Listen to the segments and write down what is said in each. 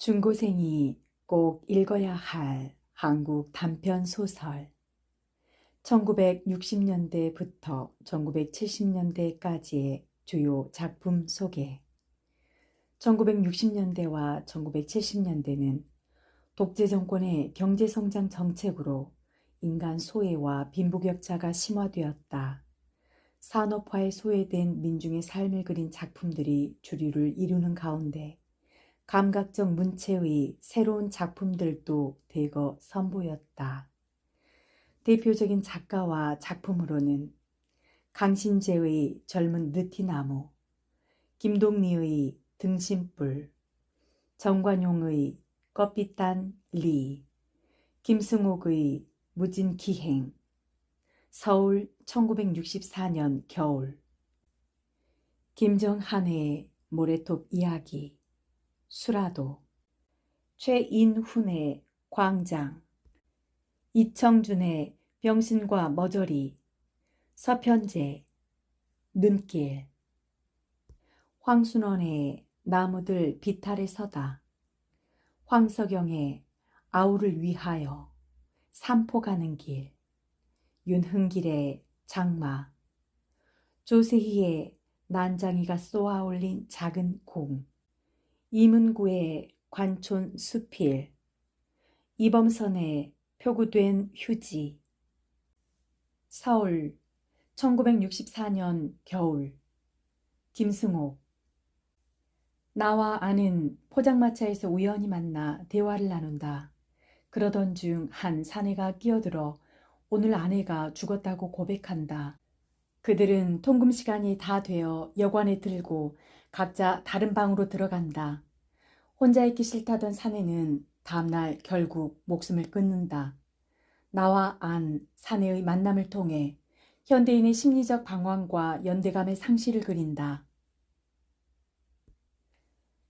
중고생이 꼭 읽어야 할 한국 단편 소설. 1960년대부터 1970년대까지의 주요 작품 소개. 1960년대와 1970년대는 독재 정권의 경제성장 정책으로 인간 소외와 빈부격차가 심화되었다. 산업화에 소외된 민중의 삶을 그린 작품들이 주류를 이루는 가운데 감각적 문체의 새로운 작품들도 대거 선보였다. 대표적인 작가와 작품으로는 강신재의 젊은 느티나무, 김동리의 등신불, 정관용의 껍빛단 리, 김승옥의 무진기행, 서울 1964년 겨울, 김정한의 모래톱 이야기, 수라도, 최인훈의 광장, 이청준의 병신과 머저리, 서편제, 눈길, 황순원의 나무들 비탈에 서다, 황석영의 아우를 위하여, 삼포 가는 길, 윤흥길의 장마, 조세희의 난장이가 쏘아올린 작은 공, 이문구의 관촌 수필, 이범선의 표구된 휴지, 서울 1964년 겨울, 김승옥. 나와 아는 포장마차에서 우연히 만나 대화를 나눈다. 그러던 중 한 사내가 끼어들어 오늘 아내가 죽었다고 고백한다. 그들은 통금 시간이 다 되어 여관에 들고 각자 다른 방으로 들어간다. 혼자 있기 싫다던 사내는 다음날 결국 목숨을 끊는다. 나와 안, 사내의 만남을 통해 현대인의 심리적 방황과 연대감의 상실을 그린다.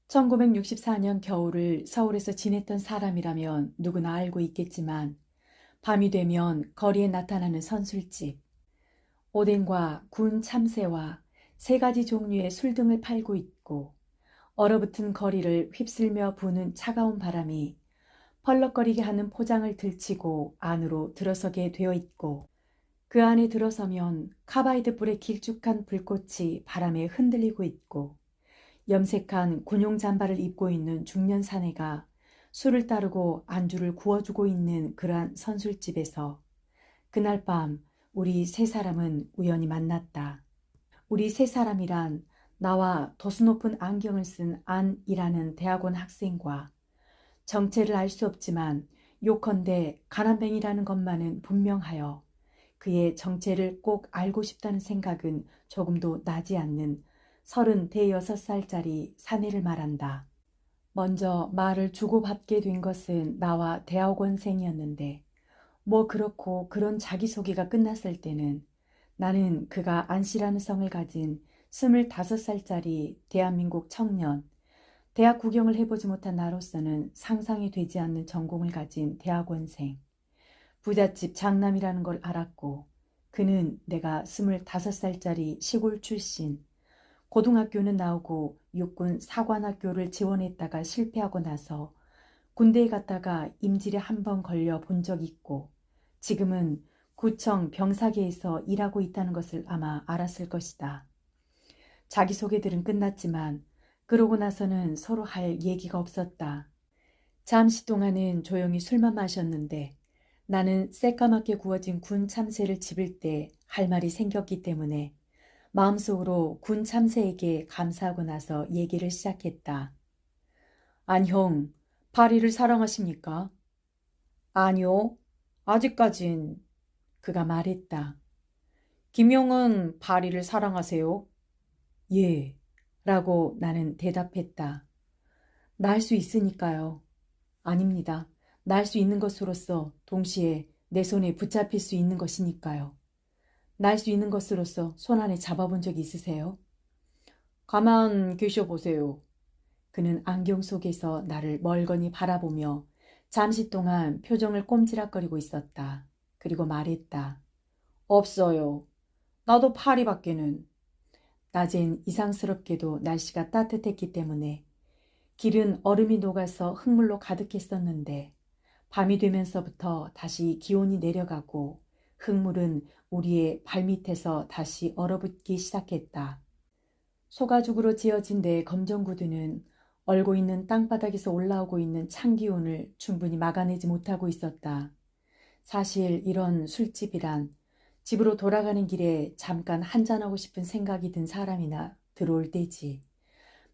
1964년 겨울을 서울에서 지냈던 사람이라면 누구나 알고 있겠지만 밤이 되면 거리에 나타나는 선술집, 오뎅과 군 참새와 3가지 종류의 술 등을 팔고 있고 얼어붙은 거리를 휩쓸며 부는 차가운 바람이 펄럭거리게 하는 포장을 들치고 안으로 들어서게 되어 있고 그 안에 들어서면 카바이드 불의 길쭉한 불꽃이 바람에 흔들리고 있고 염색한 군용 잠바를 입고 있는 중년 사내가 술을 따르고 안주를 구워주고 있는 그러한 선술집에서 그날 밤 우리 3사람은 우연히 만났다. 우리 3사람이란 나와 도수 높은 안경을 쓴 안이라는 대학원 학생과 정체를 알 수 없지만 요컨대 가난뱅이라는 것만은 분명하여 그의 정체를 꼭 알고 싶다는 생각은 조금도 나지 않는 36살짜리 사내를 말한다. 먼저 말을 주고받게 된 것은 나와 대학원생이었는데 뭐 그렇고 그런 자기소개가 끝났을 때는 나는 그가 안씨라는 성을 가진 25살짜리 대한민국 청년, 대학 구경을 해보지 못한 나로서는 상상이 되지 않는 전공을 가진 대학원생, 부잣집 장남이라는 걸 알았고 그는 내가 25살짜리 시골 출신, 고등학교는 나오고 육군 사관학교를 지원했다가 실패하고 나서 군대에 갔다가 임질에 한 번 걸려 본 적 있고 지금은 구청 병사계에서 일하고 있다는 것을 아마 알았을 것이다. 자기소개들은 끝났지만 그러고 나서는 서로 할 얘기가 없었다. 잠시 동안은 조용히 술만 마셨는데 나는 새까맣게 구워진 군 참새를 집을 때 할 말이 생겼기 때문에 마음속으로 군 참새에게 감사하고 나서 얘기를 시작했다. 안 형, 파리를 사랑하십니까? 아니요, 아직까진. 그가 말했다. 김용은 파리를 사랑하세요? 예, 라고 나는 대답했다. 날 수 있으니까요. 아닙니다. 날 수 있는 것으로서 동시에 내 손에 붙잡힐 수 있는 것이니까요. 날 수 있는 것으로서 손 안에 잡아본 적이 있으세요? 가만 계셔보세요. 그는 안경 속에서 나를 멀거니 바라보며 잠시 동안 표정을 꼼지락거리고 있었다. 그리고 말했다. 없어요. 나도 파리밖에는. 낮엔 이상스럽게도 날씨가 따뜻했기 때문에 길은 얼음이 녹아서 흙물로 가득했었는데 밤이 되면서부터 다시 기온이 내려가고 흙물은 우리의 발밑에서 다시 얼어붙기 시작했다. 소가죽으로 지어진 내 검정 구두는 얼고 있는 땅바닥에서 올라오고 있는 찬 기온을 충분히 막아내지 못하고 있었다. 사실 이런 술집이란 집으로 돌아가는 길에 잠깐 한잔하고 싶은 생각이 든 사람이나 들어올 때지.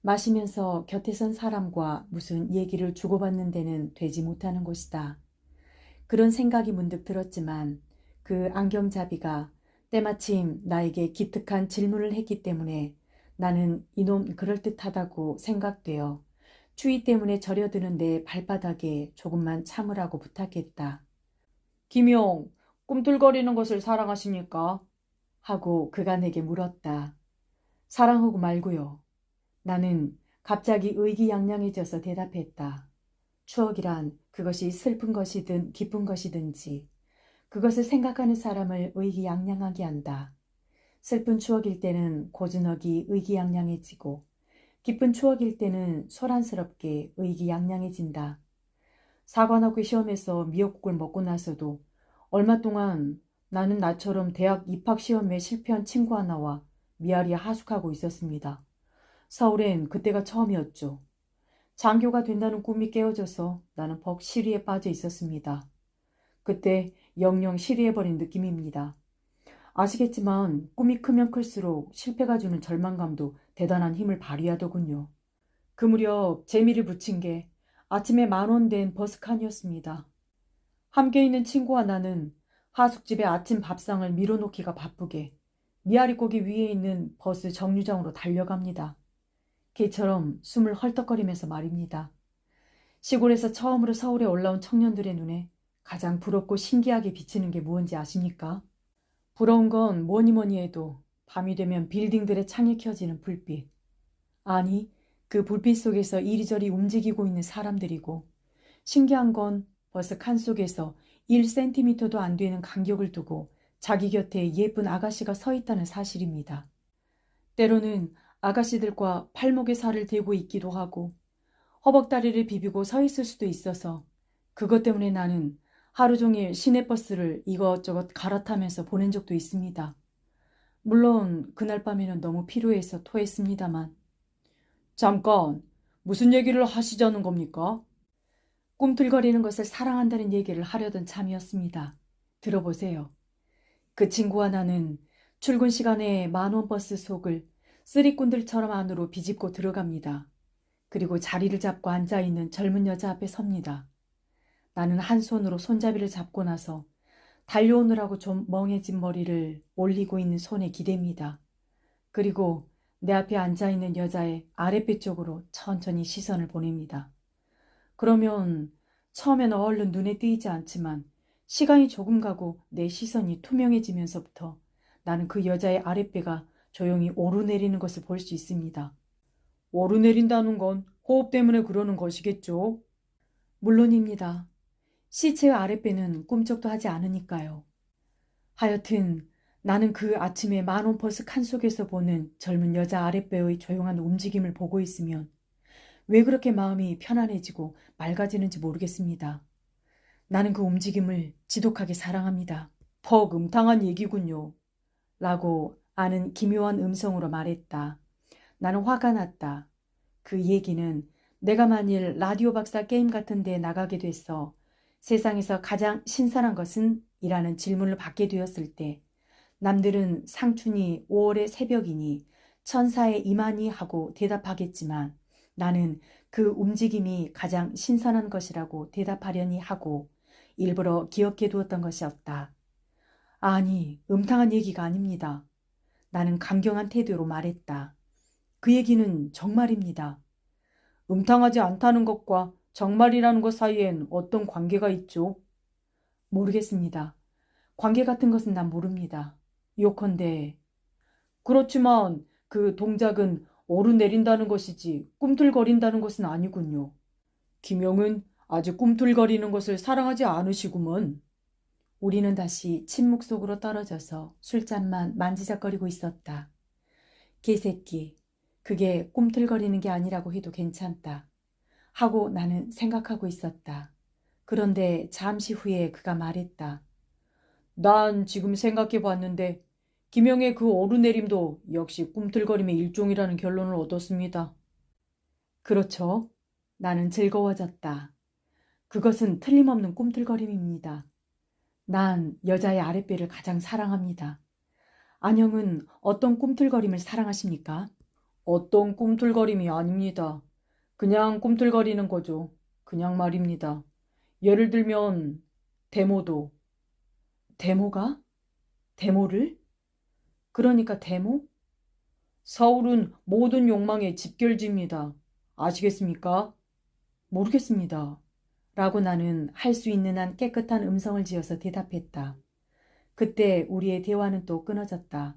마시면서 곁에 선 사람과 무슨 얘기를 주고받는 데는 되지 못하는 곳이다. 그런 생각이 문득 들었지만 그 안경잡이가 때마침 나에게 기특한 질문을 했기 때문에 나는 이놈 그럴듯하다고 생각되어 추위 때문에 저려드는 내 발바닥에 조금만 참으라고 부탁했다. 김용, 꿈틀거리는 것을 사랑하십니까? 하고 그가 내게 물었다. 사랑하고 말고요. 나는 갑자기 의기양양해져서 대답했다. 추억이란 그것이 슬픈 것이든 기쁜 것이든지 그것을 생각하는 사람을 의기양양하게 한다. 슬픈 추억일 때는 고즈넉이 의기양양해지고 기쁜 추억일 때는 소란스럽게 의기양양해진다. 사관학교 시험에서 미역국을 먹고 나서도 얼마 동안 나는 나처럼 대학 입학 시험에 실패한 친구 하나와 미아리 하숙하고 있었습니다. 서울엔 그때가 처음이었죠. 장교가 된다는 꿈이 깨어져서 나는 벅 시리에 빠져 있었습니다. 그때 영영 시리해버린 느낌입니다. 아시겠지만 꿈이 크면 클수록 실패가 주는 절망감도 대단한 힘을 발휘하더군요. 그 무렵 재미를 붙인 게 아침에 10,000원 된 버스칸이었습니다. 함께 있는 친구와 나는 하숙집의 아침 밥상을 밀어놓기가 바쁘게 미아리고기 위에 있는 버스 정류장으로 달려갑니다. 개처럼 숨을 헐떡거리면서 말입니다. 시골에서 처음으로 서울에 올라온 청년들의 눈에 가장 부럽고 신기하게 비치는 게 무엇인지 아십니까? 부러운 건 뭐니 뭐니 해도 밤이 되면 빌딩들의 창에 켜지는 불빛. 아니, 그 불빛 속에서 이리저리 움직이고 있는 사람들이고 신기한 건 버스 칸 속에서 1cm도 안 되는 간격을 두고 자기 곁에 예쁜 아가씨가 서 있다는 사실입니다. 때로는 아가씨들과 팔목에 살을 대고 있기도 하고 허벅다리를 비비고 서 있을 수도 있어서 그것 때문에 나는 하루 종일 시내버스를 이것저것 갈아타면서 보낸 적도 있습니다. 물론 그날 밤에는 너무 피로해서 토했습니다만. 잠깐, 무슨 얘기를 하시자는 겁니까? 꿈틀거리는 것을 사랑한다는 얘기를 하려던 참이었습니다. 들어보세요. 그 친구와 나는 출근 시간에 10,000원 버스 속을 쓰리꾼들처럼 안으로 비집고 들어갑니다. 그리고 자리를 잡고 앉아있는 젊은 여자 앞에 섭니다. 나는 한 손으로 손잡이를 잡고 나서 달려오느라고 좀 멍해진 머리를 올리고 있는 손에 기댑니다. 그리고 내 앞에 앉아있는 여자의 아랫배 쪽으로 천천히 시선을 보냅니다. 그러면 처음에는 얼른 눈에 띄지 않지만 시간이 조금 가고 내 시선이 투명해지면서부터 나는 그 여자의 아랫배가 조용히 오르내리는 것을 볼 수 있습니다. 오르내린다는 건 호흡 때문에 그러는 것이겠죠? 물론입니다. 시체의 아랫배는 꿈쩍도 하지 않으니까요. 하여튼 나는 그 아침에 10,000원 버스 칸 속에서 보는 젊은 여자 아랫배의 조용한 움직임을 보고 있으면 왜 그렇게 마음이 편안해지고 맑아지는지 모르겠습니다. 나는 그 움직임을 지독하게 사랑합니다. 퍽 음탕한 얘기군요. 라고 아는 기묘한 음성으로 말했다. 나는 화가 났다. 그 얘기는 내가 만일 라디오 박사 게임 같은 데 나가게 돼서 세상에서 가장 신선한 것은? 이라는 질문을 받게 되었을 때 남들은 상춘이 5월의 새벽이니 천사의 이마니 하고 대답하겠지만 나는 그 움직임이 가장 신선한 것이라고 대답하려니 하고 일부러 기억해 두었던 것이었다. 아니, 음탕한 얘기가 아닙니다. 나는 강경한 태도로 말했다. 그 얘기는 정말입니다. 음탕하지 않다는 것과 정말이라는 것 사이엔 어떤 관계가 있죠? 모르겠습니다. 관계 같은 것은 난 모릅니다. 요컨대 그렇지만 그 동작은 오르내린다는 것이지 꿈틀거린다는 것은 아니군요. 김영은 아직 꿈틀거리는 것을 사랑하지 않으시구먼. 우리는 다시 침묵 속으로 떨어져서 술잔만 만지작거리고 있었다. 개새끼, 그게 꿈틀거리는 게 아니라고 해도 괜찮다. 하고 나는 생각하고 있었다. 그런데 잠시 후에 그가 말했다. 난 지금 생각해 봤는데 김영의 그 오르내림도 역시 꿈틀거림의 일종이라는 결론을 얻었습니다. 그렇죠. 나는 즐거워졌다. 그것은 틀림없는 꿈틀거림입니다. 난 여자의 아랫배를 가장 사랑합니다. 안영은 어떤 꿈틀거림을 사랑하십니까? 어떤 꿈틀거림이 아닙니다. 그냥 꿈틀거리는 거죠. 그냥 말입니다. 예를 들면 데모도. 데모가? 데모를? 그러니까 데모? 서울은 모든 욕망의 집결지입니다. 아시겠습니까? 모르겠습니다. 라고 나는 할 수 있는 한 깨끗한 음성을 지어서 대답했다. 그때 우리의 대화는 또 끊어졌다.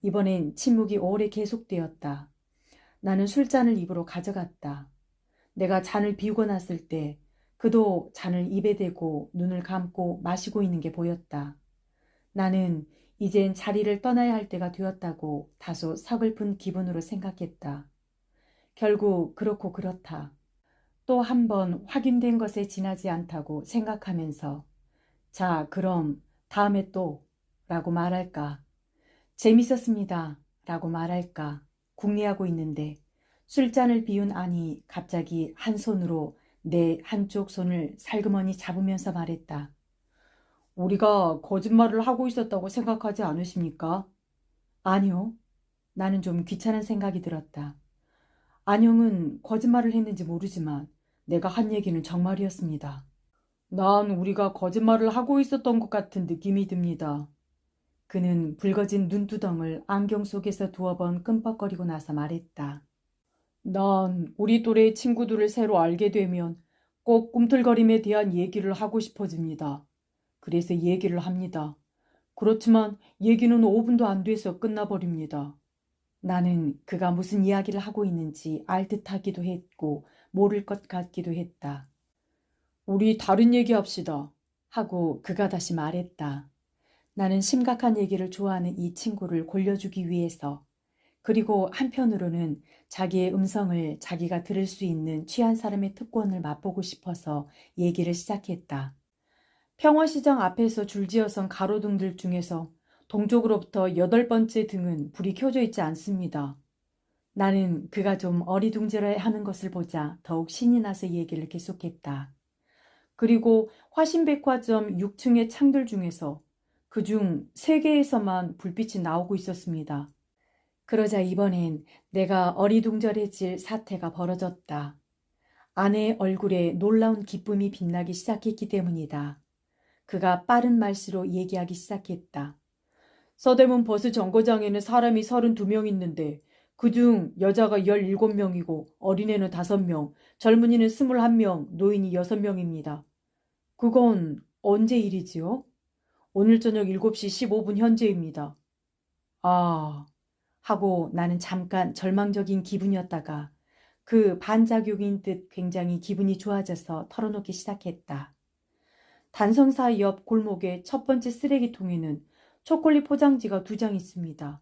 이번엔 침묵이 오래 계속되었다. 나는 술잔을 입으로 가져갔다. 내가 잔을 비우고 났을 때 그도 잔을 입에 대고 눈을 감고 마시고 있는 게 보였다. 나는 이젠 자리를 떠나야 할 때가 되었다고 다소 서글픈 기분으로 생각했다. 결국 그렇고 그렇다. 또 한 번 확인된 것에 지나지 않다고 생각하면서 자, 그럼 다음에 또 라고 말할까? 재밌었습니다 라고 말할까? 궁리하고 있는데 술잔을 비운 아니 갑자기 한 손으로 내 한쪽 손을 살그머니 잡으면서 말했다. 우리가 거짓말을 하고 있었다고 생각하지 않으십니까? 아니요. 나는 좀 귀찮은 생각이 들었다. 안영은 거짓말을 했는지 모르지만 내가 한 얘기는 정말이었습니다. 난 우리가 거짓말을 하고 있었던 것 같은 느낌이 듭니다. 그는 붉어진 눈두덩을 안경 속에서 두어 번 끔뻑거리고 나서 말했다. 난 우리 또래 친구들을 새로 알게 되면 꼭 꿈틀거림에 대한 얘기를 하고 싶어집니다. 그래서 얘기를 합니다. 그렇지만 얘기는 5분도 안 돼서 끝나버립니다. 나는 그가 무슨 이야기를 하고 있는지 알 듯하기도 했고 모를 것 같기도 했다. 우리 다른 얘기 합시다. 하고 그가 다시 말했다. 나는 심각한 얘기를 좋아하는 이 친구를 골려주기 위해서 그리고 한편으로는 자기의 음성을 자기가 들을 수 있는 취한 사람의 특권을 맛보고 싶어서 얘기를 시작했다. 평화시장 앞에서 줄지어선 가로등들 중에서 동쪽으로부터 8번째 등은 불이 켜져 있지 않습니다. 나는 그가 좀 어리둥절해 하는 것을 보자 더욱 신이 나서 얘기를 계속했다. 그리고 화신백화점 6층의 창들 중에서 그중 3개에서만 불빛이 나오고 있었습니다. 그러자 이번엔 내가 어리둥절해질 사태가 벌어졌다. 아내의 얼굴에 놀라운 기쁨이 빛나기 시작했기 때문이다. 그가 빠른 말씨로 얘기하기 시작했다. 서대문 버스 정거장에는 사람이 32명 있는데 그중 여자가 17명이고 어린애는 5명, 젊은이는 21명, 노인이 6명입니다. 그건 언제 일이지요? 오늘 저녁 7시 15분 현재입니다. 아, 하고 나는 잠깐 절망적인 기분이었다가 그 반작용인 듯 굉장히 기분이 좋아져서 털어놓기 시작했다. 단성사 옆 골목의 첫 번째 쓰레기통에는 초콜릿 포장지가 2장 있습니다.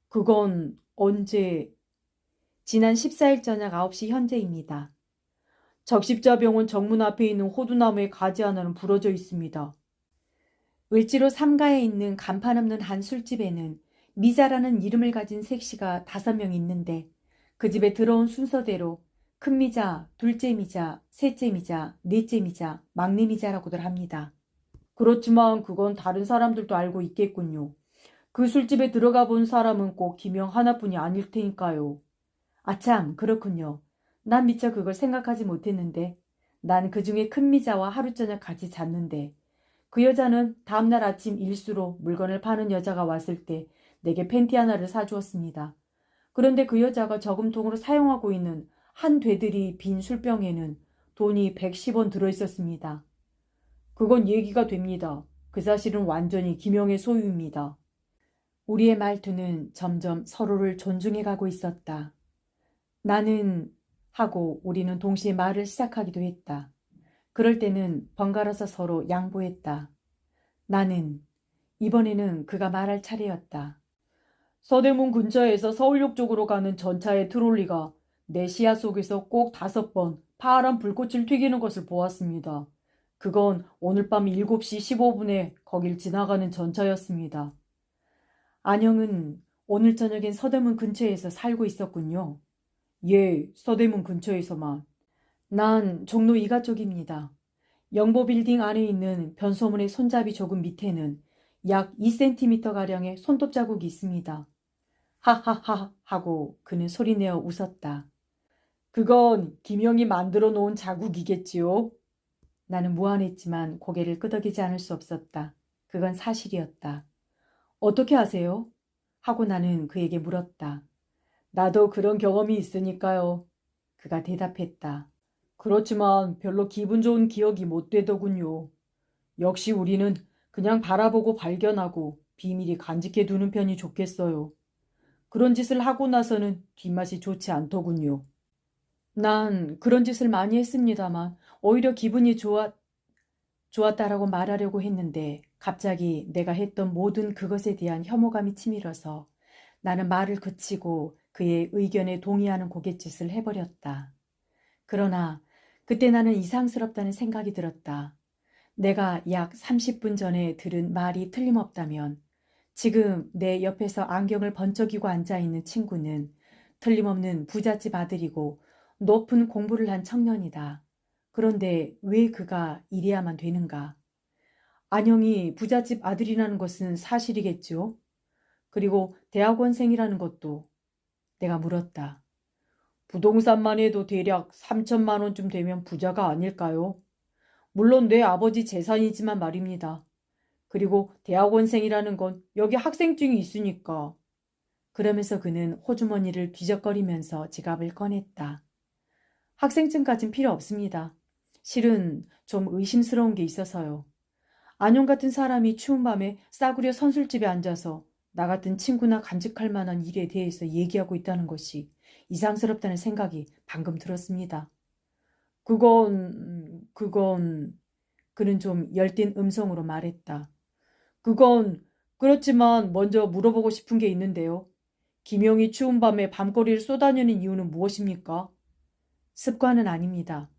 그건 언제? 지난 14일 저녁 9시 현재입니다. 적십자병원 정문 앞에 있는 호두나무의 가지 하나는 부러져 있습니다. 을지로 3가에 있는 간판 없는 한 술집에는 미자라는 이름을 가진 색시가 5명 있는데 그 집에 들어온 순서대로 큰 미자, 둘째 미자, 셋째 미자, 넷째 미자, 막내 미자라고들 합니다. 그렇지만 그건 다른 사람들도 알고 있겠군요. 그 술집에 들어가 본 사람은 꼭 김영 하나뿐이 아닐 테니까요. 아참, 그렇군요. 난 미처 그걸 생각하지 못했는데 난 그중에 큰 미자와 하루 저녁 같이 잤는데 그 여자는 다음날 아침 일수로 물건을 파는 여자가 왔을 때 내게 팬티 하나를 사주었습니다. 그런데 그 여자가 저금통으로 사용하고 있는 한 되들이 빈 술병에는 돈이 110원 들어있었습니다. 그건 얘기가 됩니다. 그 사실은 완전히 김영의 소유입니다. 우리의 말투는 점점 서로를 존중해가고 있었다. 나는 하고 우리는 동시에 말을 시작하기도 했다. 그럴 때는 번갈아서 서로 양보했다. 나는 이번에는 그가 말할 차례였다. 서대문 근처에서 서울역 쪽으로 가는 전차의 트롤리가 내 시야 속에서 꼭 5번 파란 불꽃을 튀기는 것을 보았습니다. 그건 오늘 밤 7시 15분에 거길 지나가는 전차였습니다. 안영은 오늘 저녁엔 서대문 근처에서 살고 있었군요. 예, 서대문 근처에서만. 난 종로 2가 쪽입니다. 영보 빌딩 안에 있는 변소문의 손잡이 조금 밑에는 약 2cm가량의 손톱 자국이 있습니다. 하하하 하고 그는 소리내어 웃었다. 그건 김영이 만들어 놓은 자국이겠지요? 나는 무안했지만 고개를 끄덕이지 않을 수 없었다. 그건 사실이었다. 어떻게 아세요? 하고 나는 그에게 물었다. 나도 그런 경험이 있으니까요. 그가 대답했다. 그렇지만 별로 기분 좋은 기억이 못 되더군요. 역시 우리는 그냥 바라보고 발견하고 비밀이 간직해 두는 편이 좋겠어요. 그런 짓을 하고 나서는 뒷맛이 좋지 않더군요. 난 그런 짓을 많이 했습니다만 오히려 기분이 좋았다라고 말하려고 했는데 갑자기 내가 했던 모든 그것에 대한 혐오감이 치밀어서 나는 말을 그치고 그의 의견에 동의하는 고갯짓을 해버렸다. 그러나 그때 나는 이상스럽다는 생각이 들었다. 내가 약 30분 전에 들은 말이 틀림없다면 지금 내 옆에서 안경을 번쩍이고 앉아있는 친구는 틀림없는 부잣집 아들이고 높은 공부를 한 청년이다. 그런데 왜 그가 이래야만 되는가? 안영이 부잣집 아들이라는 것은 사실이겠죠? 그리고 대학원생이라는 것도. 내가 물었다. 부동산만 해도 대략 3천만 원쯤 되면 부자가 아닐까요? 물론 내 아버지 재산이지만 말입니다. 그리고 대학원생이라는 건 여기 학생증이 있으니까. 그러면서 그는 호주머니를 뒤적거리면서 지갑을 꺼냈다. 학생증까진 필요 없습니다. 실은 좀 의심스러운 게 있어서요. 안용 같은 사람이 추운 밤에 싸구려 선술집에 앉아서 나 같은 친구나 간직할 만한 일에 대해서 얘기하고 있다는 것이 이상스럽다는 생각이 방금 들었습니다. 그건, 그는 좀 열띤 음성으로 말했다. 그건 그렇지만 먼저 물어보고 싶은 게 있는데요. 김영이 추운 밤에 밤거리를 쏘다니는 이유는 무엇입니까? 습관은 아닙니다.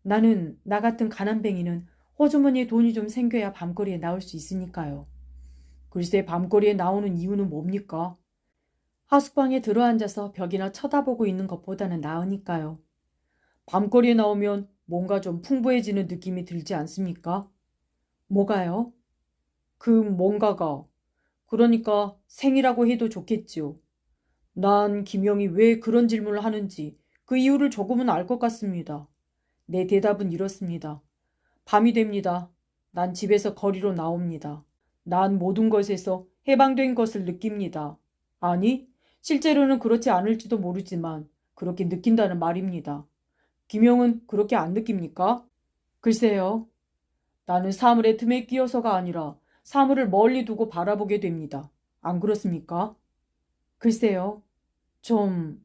나는 나 같은 가난뱅이는 호주머니에 돈이 좀 생겨야 밤거리에 나올 수 있으니까요. 글쎄 밤거리에 나오는 이유는 뭡니까? 하숙방에 들어앉아서 벽이나 쳐다보고 있는 것보다는 나으니까요. 밤거리에 나오면 뭔가 좀 풍부해지는 느낌이 들지 않습니까? 뭐가요? 그 뭔가가. 그러니까 생이라고 해도 좋겠지요. 난 김영이 왜 그런 질문을 하는지 그 이유를 조금은 알 것 같습니다. 내 대답은 이렇습니다. 밤이 됩니다. 난 집에서 거리로 나옵니다. 난 모든 것에서 해방된 것을 느낍니다. 아니, 실제로는 그렇지 않을지도 모르지만 그렇게 느낀다는 말입니다. 김영은 그렇게 안 느낍니까? 글쎄요. 나는 사물의 틈에 끼어서가 아니라 사물을 멀리 두고 바라보게 됩니다. 안 그렇습니까? 글쎄요. 좀,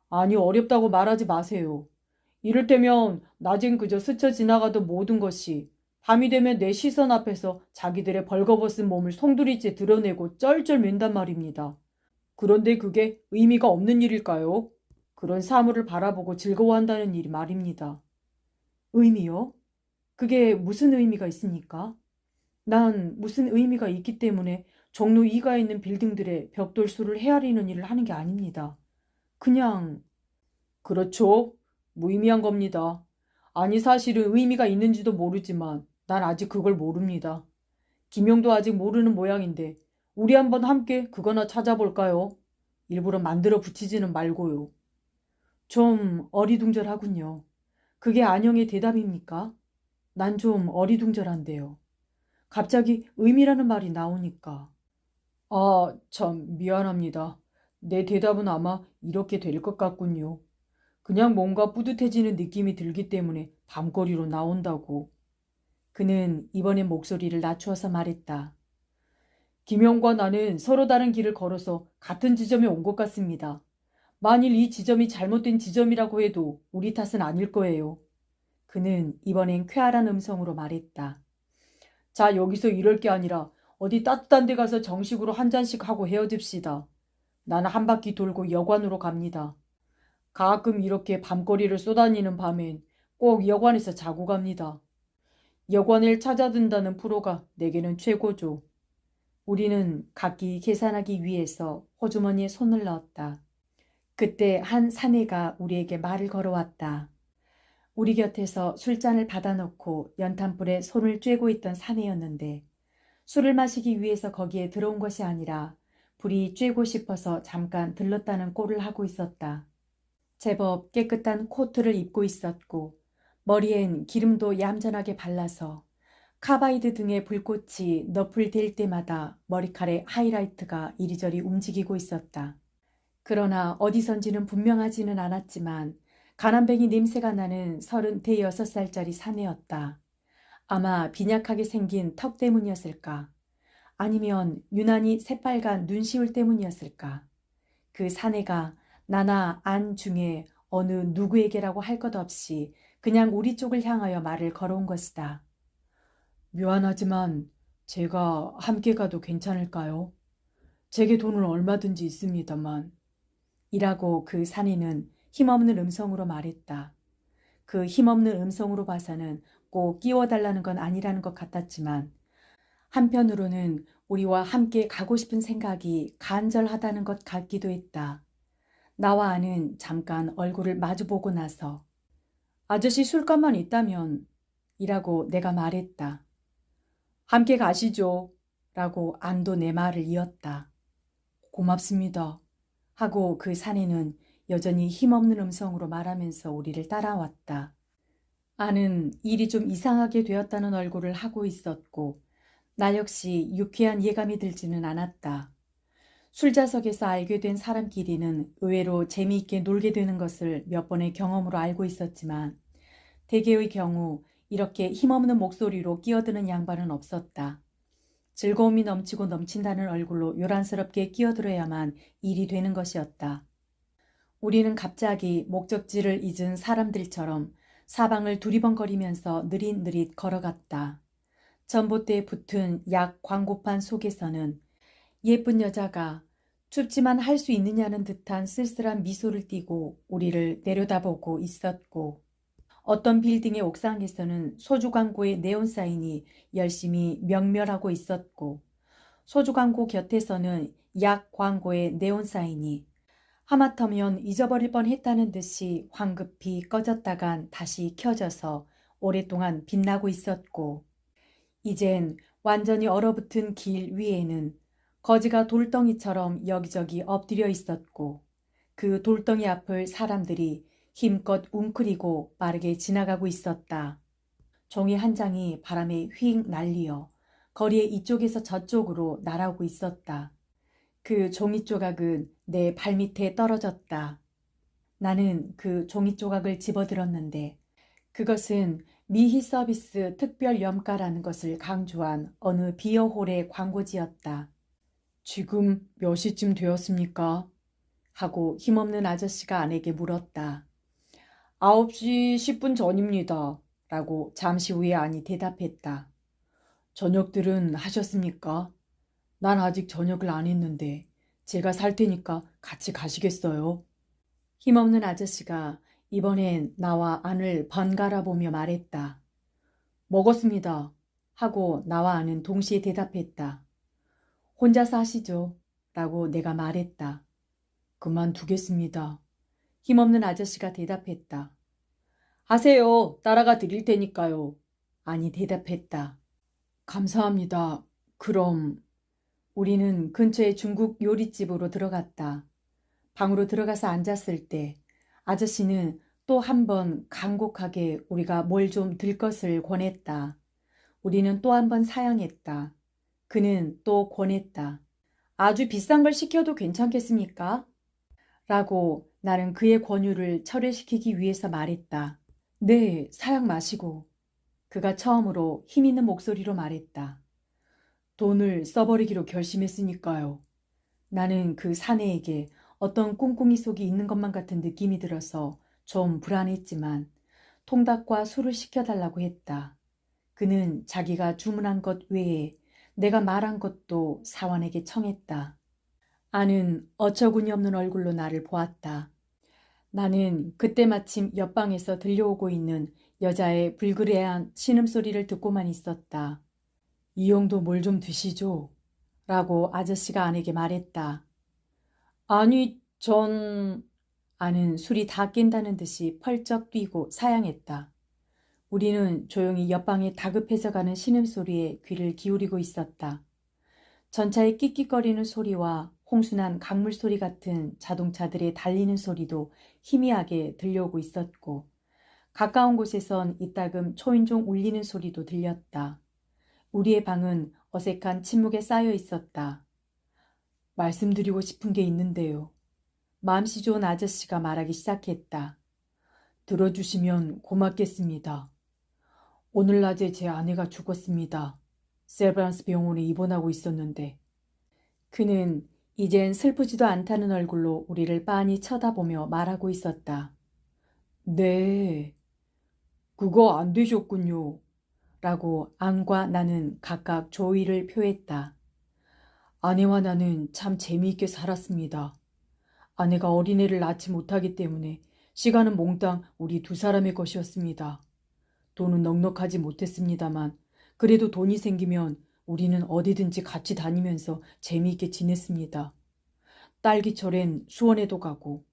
아니 어렵다고 말하지 마세요. 이를테면 낮엔 그저 스쳐 지나가던 모든 것이 밤이 되면 내 시선 앞에서 자기들의 벌거벗은 몸을 송두리째 드러내고 쩔쩔맨단 말입니다. 그런데 그게 의미가 없는 일일까요? 그런 사물을 바라보고 즐거워한다는 일이 말입니다. 의미요? 그게 무슨 의미가 있습니까? 난 무슨 의미가 있기 때문에 종로 2가 있는 빌딩들의 벽돌수를 헤아리는 일을 하는 게 아닙니다. 그냥 그렇죠. 무의미한 겁니다. 아니 사실은 의미가 있는지도 모르지만 난 아직 그걸 모릅니다. 김영도 아직 모르는 모양인데 우리 한번 함께 그거나 찾아볼까요? 일부러 만들어 붙이지는 말고요. 좀 어리둥절하군요. 그게 안영의 대답입니까? 난 좀 어리둥절한데요. 갑자기 의미라는 말이 나오니까. 아, 참 미안합니다. 내 대답은 아마 이렇게 될 것 같군요. 그냥 뭔가 뿌듯해지는 느낌이 들기 때문에 밤거리로 나온다고. 그는 이번엔 목소리를 낮추어서 말했다. 김영과 나는 서로 다른 길을 걸어서 같은 지점에 온 것 같습니다. 만일 이 지점이 잘못된 지점이라고 해도 우리 탓은 아닐 거예요. 그는 이번엔 쾌활한 음성으로 말했다. 자, 여기서 이럴 게 아니라 어디 따뜻한 데 가서 정식으로 한 잔씩 하고 헤어집시다. 나는 한 바퀴 돌고 여관으로 갑니다. 가끔 이렇게 밤거리를 쏘다니는 밤엔 꼭 여관에서 자고 갑니다. 여관을 찾아든다는 프로가 내게는 최고죠. 우리는 각기 계산하기 위해서 호주머니에 손을 넣었다. 그때 한 사내가 우리에게 말을 걸어왔다. 우리 곁에서 술잔을 받아놓고 연탄불에 손을 쬐고 있던 사내였는데 술을 마시기 위해서 거기에 들어온 것이 아니라 불이 쬐고 싶어서 잠깐 들렀다는 꼴을 하고 있었다. 제법 깨끗한 코트를 입고 있었고 머리엔 기름도 얌전하게 발라서 카바이드 등의 불꽃이 너풀댈 때마다 머리칼의 하이라이트가 이리저리 움직이고 있었다. 그러나 어디선지는 분명하지는 않았지만 가난뱅이 냄새가 나는 36살짜리 사내였다. 아마 빈약하게 생긴 턱 때문이었을까? 아니면 유난히 새빨간 눈시울 때문이었을까? 그 사내가 나나 안 중에 어느 누구에게라고 할 것 없이 그냥 우리 쪽을 향하여 말을 걸어온 것이다. 미안하지만 제가 함께 가도 괜찮을까요? 제게 돈은 얼마든지 있습니다만. 이라고 그 사내는 힘없는 음성으로 말했다. 그 힘없는 음성으로 봐서는 꼭 끼워달라는 건 아니라는 것 같았지만 한편으로는 우리와 함께 가고 싶은 생각이 간절하다는 것 같기도 했다. 나와 아는 잠깐 얼굴을 마주보고 나서 아저씨 술값만 있다면 이라고 내가 말했다. 함께 가시죠 라고 안도 내 말을 이었다. 고맙습니다 하고 그 사내는 여전히 힘없는 음성으로 말하면서 우리를 따라왔다. 아는 일이 좀 이상하게 되었다는 얼굴을 하고 있었고 나 역시 유쾌한 예감이 들지는 않았다. 술자석에서 알게 된 사람끼리는 의외로 재미있게 놀게 되는 것을 몇 번의 경험으로 알고 있었지만 대개의 경우 이렇게 힘없는 목소리로 끼어드는 양반은 없었다. 즐거움이 넘치고 넘친다는 얼굴로 요란스럽게 끼어들어야만 일이 되는 것이었다. 우리는 갑자기 목적지를 잊은 사람들처럼 사방을 두리번거리면서 느릿느릿 걸어갔다. 전봇대에 붙은 약 광고판 속에서는 예쁜 여자가 춥지만 할 수 있느냐는 듯한 쓸쓸한 미소를 띠고 우리를 내려다보고 있었고 어떤 빌딩의 옥상에서는 소주 광고의 네온 사인이 열심히 명멸하고 있었고 소주 광고 곁에서는 약 광고의 네온 사인이 하마터면 잊어버릴 뻔했다는 듯이 황급히 꺼졌다간 다시 켜져서 오랫동안 빛나고 있었고 이젠 완전히 얼어붙은 길 위에는 거지가 돌덩이처럼 여기저기 엎드려 있었고 그 돌덩이 앞을 사람들이 힘껏 웅크리고 빠르게 지나가고 있었다. 종이 한 장이 바람에 휙 날리어 거리의 이쪽에서 저쪽으로 날아오고 있었다. 그 종이 조각은 내 발밑에 떨어졌다. 나는 그 종이 조각을 집어들었는데 그것은 미희 서비스 특별 염가라는 것을 강조한 어느 비어홀의 광고지였다. 지금 몇 시쯤 되었습니까? 하고 힘없는 아저씨가 아내에게 물었다. 9시 10분 전입니다. 라고 잠시 후에 아니 대답했다. 저녁들은 하셨습니까? 난 아직 저녁을 안 했는데 제가 살 테니까 같이 가시겠어요? 힘없는 아저씨가 이번엔 나와 안을 번갈아 보며 말했다. 먹었습니다. 하고 나와 안은 동시에 대답했다. 혼자서 하시죠. 라고 내가 말했다. 그만두겠습니다. 힘없는 아저씨가 대답했다. 하세요. 따라가 드릴 테니까요. 아니 대답했다. 감사합니다. 그럼 우리는 근처의 중국 요리집으로 들어갔다. 방으로 들어가서 앉았을 때 아저씨는 또 한 번 간곡하게 우리가 뭘 좀 들 것을 권했다. 우리는 또 한 번 사양했다. 그는 또 권했다. 아주 비싼 걸 시켜도 괜찮겠습니까? 라고 나는 그의 권유를 철회시키기 위해서 말했다. 네, 사양 마시고. 그가 처음으로 힘있는 목소리로 말했다. 돈을 써버리기로 결심했으니까요. 나는 그 사내에게 어떤 꿍꿍이 속이 있는 것만 같은 느낌이 들어서 좀 불안했지만 통닭과 술을 시켜달라고 했다. 그는 자기가 주문한 것 외에 내가 말한 것도 사원에게 청했다. 아는 어처구니 없는 얼굴로 나를 보았다. 나는 그때 마침 옆방에서 들려오고 있는 여자의 불그레한 신음소리를 듣고만 있었다. 이 형도 뭘 좀 드시죠? 라고 아저씨가 아내에게 말했다. 아니, 아는 술이 다 깬다는 듯이 펄쩍 뛰고 사양했다. 우리는 조용히 옆방에 다급해져 가는 신음소리에 귀를 기울이고 있었다. 전차의 끽끽거리는 소리와 홍순한 강물 소리 같은 자동차들의 달리는 소리도 희미하게 들려오고 있었고 가까운 곳에선 이따금 초인종 울리는 소리도 들렸다. 우리의 방은 어색한 침묵에 쌓여 있었다. 말씀드리고 싶은 게 있는데요. 마음씨 좋은 아저씨가 말하기 시작했다. 들어주시면 고맙겠습니다. 오늘 낮에 제 아내가 죽었습니다. 세브란스 병원에 입원하고 있었는데 그는 이젠 슬프지도 않다는 얼굴로 우리를 빤히 쳐다보며 말하고 있었다. 네, 그거 안 되셨군요. 라고 앙과 나는 각각 조의를 표했다. 아내와 나는 참 재미있게 살았습니다. 아내가 어린애를 낳지 못하기 때문에 시간은 몽땅 우리 두 사람의 것이었습니다. 돈은 넉넉하지 못했습니다만 그래도 돈이 생기면 우리는 어디든지 같이 다니면서 재미있게 지냈습니다. 딸기철엔 수원에도 가고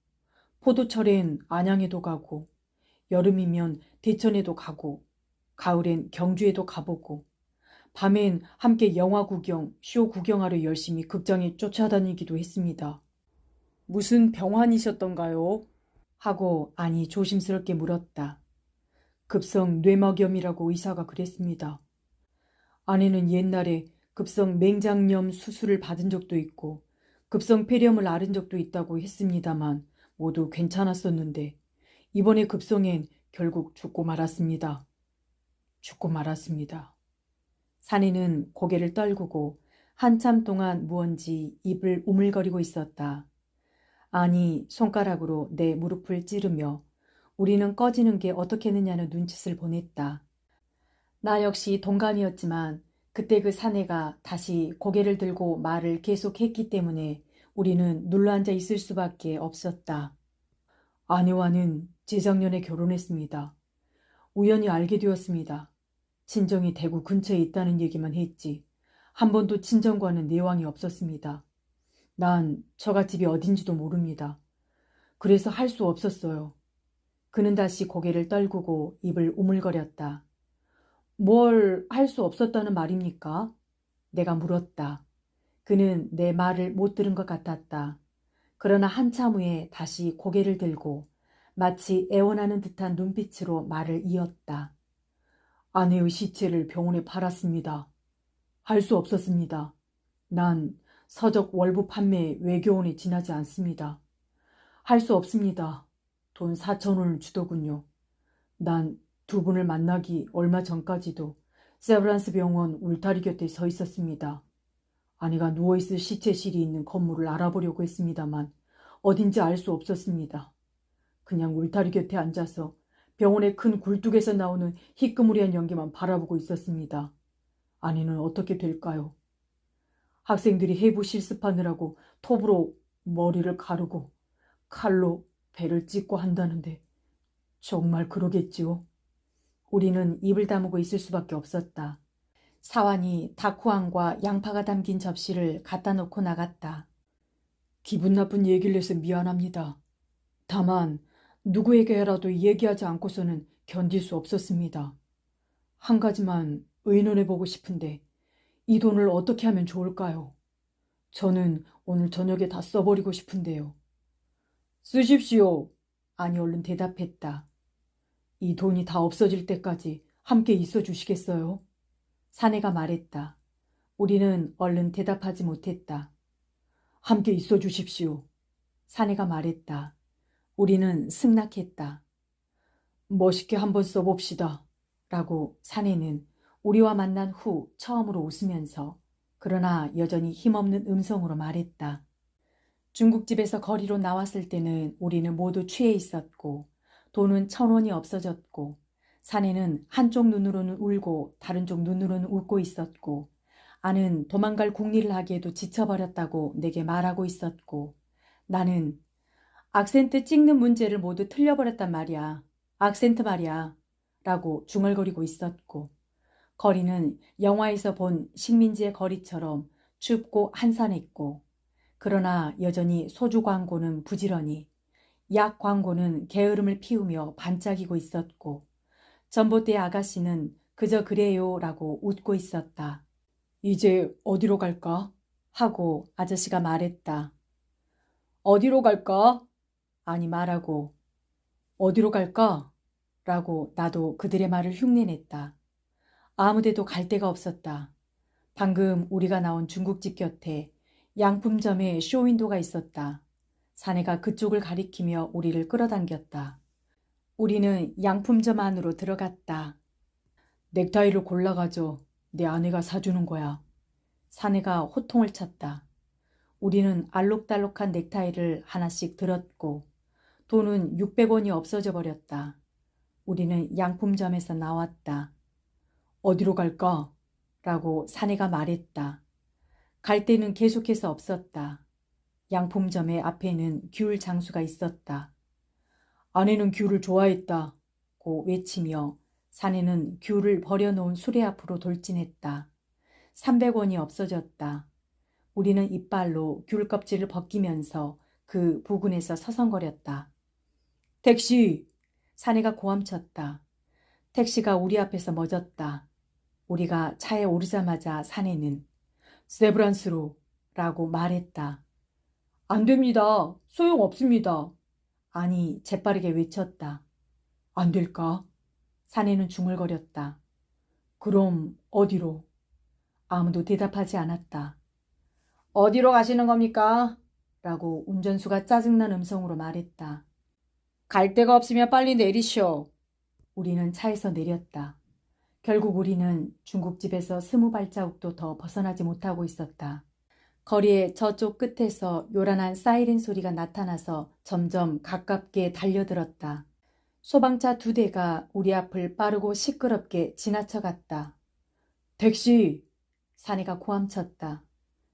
포도철엔 안양에도 가고 여름이면 대천에도 가고 가을엔 경주에도 가보고 밤엔 함께 영화 구경, 쇼 구경하러 열심히 극장에 쫓아다니기도 했습니다. 무슨 병환이셨던가요? 하고 아니 조심스럽게 물었다. 급성 뇌막염이라고 의사가 그랬습니다. 아내는 옛날에 급성 맹장염 수술을 받은 적도 있고 급성 폐렴을 앓은 적도 있다고 했습니다만 모두 괜찮았었는데 이번에 급성엔 결국 죽고 말았습니다. 죽고 말았습니다. 사내는 고개를 떨구고 한참 동안 무언지 입을 우물거리고 있었다. 아니 손가락으로 내 무릎을 찌르며 우리는 꺼지는 게 어떻겠느냐는 눈짓을 보냈다. 나 역시 동감이었지만 그때 그 사내가 다시 고개를 들고 말을 계속했기 때문에 우리는 눌러앉아 있을 수밖에 없었다. 아내와는 재작년에 결혼했습니다. 우연히 알게 되었습니다. 친정이 대구 근처에 있다는 얘기만 했지 한 번도 친정과는 내왕이 없었습니다. 난 처갓집이 어딘지도 모릅니다. 그래서 할 수 없었어요. 그는 다시 고개를 떨구고 입을 우물거렸다. 뭘 할 수 없었다는 말입니까? 내가 물었다. 그는 내 말을 못 들은 것 같았다. 그러나 한참 후에 다시 고개를 들고 마치 애원하는 듯한 눈빛으로 말을 이었다. 아내의 시체를 병원에 팔았습니다. 할 수 없었습니다. 난 서적 월부 판매 외교원에 지나지 않습니다. 할 수 없습니다. 돈 4,000원을 주더군요. 난 두 분을 만나기 얼마 전까지도 세브란스 병원 울타리 곁에 서 있었습니다. 아내가 누워있을 시체실이 있는 건물을 알아보려고 했습니다만 어딘지 알 수 없었습니다. 그냥 울타리 곁에 앉아서 병원의 큰 굴뚝에서 나오는 희끄무리한 연기만 바라보고 있었습니다. 아내는 어떻게 될까요? 학생들이 해부 실습하느라고 톱으로 머리를 가르고 칼로 배를 찢고 한다는데 정말 그러겠지요? 우리는 입을 다무고 있을 수밖에 없었다. 사환이 다쿠앙과 양파가 담긴 접시를 갖다 놓고 나갔다. 기분 나쁜 얘기를 해서 미안합니다. 다만 누구에게라도 얘기하지 않고서는 견딜 수 없었습니다. 한 가지만 의논해보고 싶은데 이 돈을 어떻게 하면 좋을까요? 저는 오늘 저녁에 다 써버리고 싶은데요. 쓰십시오. 아니 얼른 대답했다. 이 돈이 다 없어질 때까지 함께 있어 주시겠어요? 사내가 말했다. 우리는 얼른 대답하지 못했다. 함께 있어 주십시오. 사내가 말했다. 우리는 승낙했다. 멋있게 한번 써봅시다. 라고 사내는 우리와 만난 후 처음으로 웃으면서 그러나 여전히 힘없는 음성으로 말했다. 중국집에서 거리로 나왔을 때는 우리는 모두 취해 있었고 돈은 1,000원이 없어졌고 사내는 한쪽 눈으로는 울고 다른 쪽 눈으로는 웃고 있었고 아는 도망갈 궁리를 하기에도 지쳐버렸다고 내게 말하고 있었고 나는 악센트 찍는 문제를 모두 틀려버렸단 말이야. 악센트 말이야. 라고 중얼거리고 있었고 거리는 영화에서 본 식민지의 거리처럼 춥고 한산했고 그러나 여전히 소주 광고는 부지런히 약 광고는 게으름을 피우며 반짝이고 있었고 전봇대 아가씨는 그저 그래요 라고 웃고 있었다. 이제 어디로 갈까? 하고 아저씨가 말했다. 어디로 갈까? 아니 말하고 어디로 갈까? 라고 나도 그들의 말을 흉내냈다. 아무데도 갈 데가 없었다. 방금 우리가 나온 중국집 곁에 양품점에 쇼윈도가 있었다. 사내가 그쪽을 가리키며 우리를 끌어당겼다. 우리는 양품점 안으로 들어갔다. 넥타이를 골라가져. 내 아내가 사주는 거야. 사내가 호통을 쳤다. 우리는 알록달록한 넥타이를 하나씩 들었고 돈은 600원이 없어져 버렸다. 우리는 양품점에서 나왔다. 어디로 갈까? 라고 사내가 말했다. 갈 데는 계속해서 없었다. 양품점의 앞에는 귤 장수가 있었다. 아내는 귤을 좋아했다고 외치며 사내는 귤을 버려놓은 수레 앞으로 돌진했다. 300원이 없어졌다. 우리는 이빨로 귤 껍질을 벗기면서 그 부근에서 서성거렸다. 택시! 사내가 고함쳤다. 택시가 우리 앞에서 멎었다. 우리가 차에 오르자마자 사내는 세브란스로 라고 말했다. 안 됩니다. 소용없습니다. 아니 재빠르게 외쳤다. 안 될까? 사내는 중얼거렸다. 그럼 어디로? 아무도 대답하지 않았다. 어디로 가시는 겁니까? 라고 운전수가 짜증난 음성으로 말했다. 갈 데가 없으면 빨리 내리시오. 우리는 차에서 내렸다. 결국 우리는 중국집에서 20발자국도 더 벗어나지 못하고 있었다. 거리의 저쪽 끝에서 요란한 사이렌 소리가 나타나서 점점 가깝게 달려들었다. 소방차 2대가 우리 앞을 빠르고 시끄럽게 지나쳐갔다. 택시! 사내가 고함쳤다.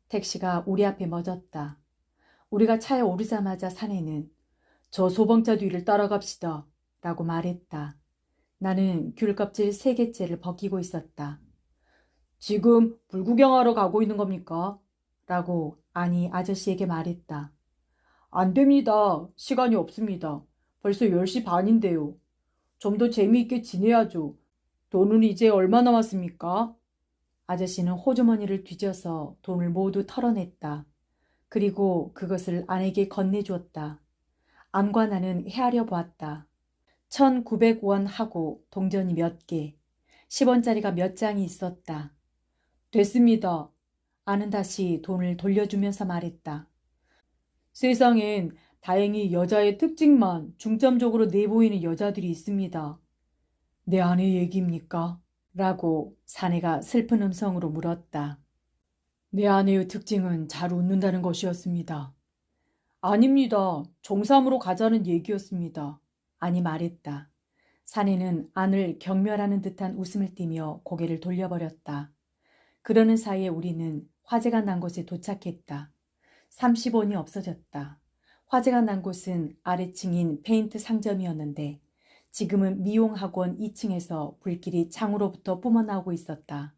택시가 우리 앞에 멎었다. 우리가 차에 오르자마자 사내는 저 소방차 뒤를 따라갑시다 라고 말했다. 나는 귤껍질 3개째를 벗기고 있었다. 지금 불구경하러 가고 있는 겁니까? 라고 아니 아저씨에게 말했다. 안 됩니다. 시간이 없습니다. 벌써 10시 반인데요. 좀 더 재미있게 지내야죠. 돈은 이제 얼마 남았습니까? 아저씨는 호주머니를 뒤져서 돈을 모두 털어냈다. 그리고 그것을 아내에게 건네주었다. 암과 나는 헤아려 보았다. 1900원 하고 동전이 몇 개, 10원짜리가 몇 장이 있었다. 됐습니다. 아는 다시 돈을 돌려주면서 말했다. 세상엔 다행히 여자의 특징만 중점적으로 내보이는 여자들이 있습니다. 내 아내 얘기입니까? 라고 사내가 슬픈 음성으로 물었다. 내 아내의 특징은 잘 웃는다는 것이었습니다. 아닙니다. 정삼으로 가자는 얘기였습니다. 아니 말했다. 사내는 안을 경멸하는 듯한 웃음을 띠며 고개를 돌려버렸다. 그러는 사이에 우리는 화재가 난 곳에 도착했다. 30원이 없어졌다. 화재가 난 곳은 아래층인 페인트 상점이었는데 지금은 미용학원 2층에서 불길이 창으로부터 뿜어나오고 있었다.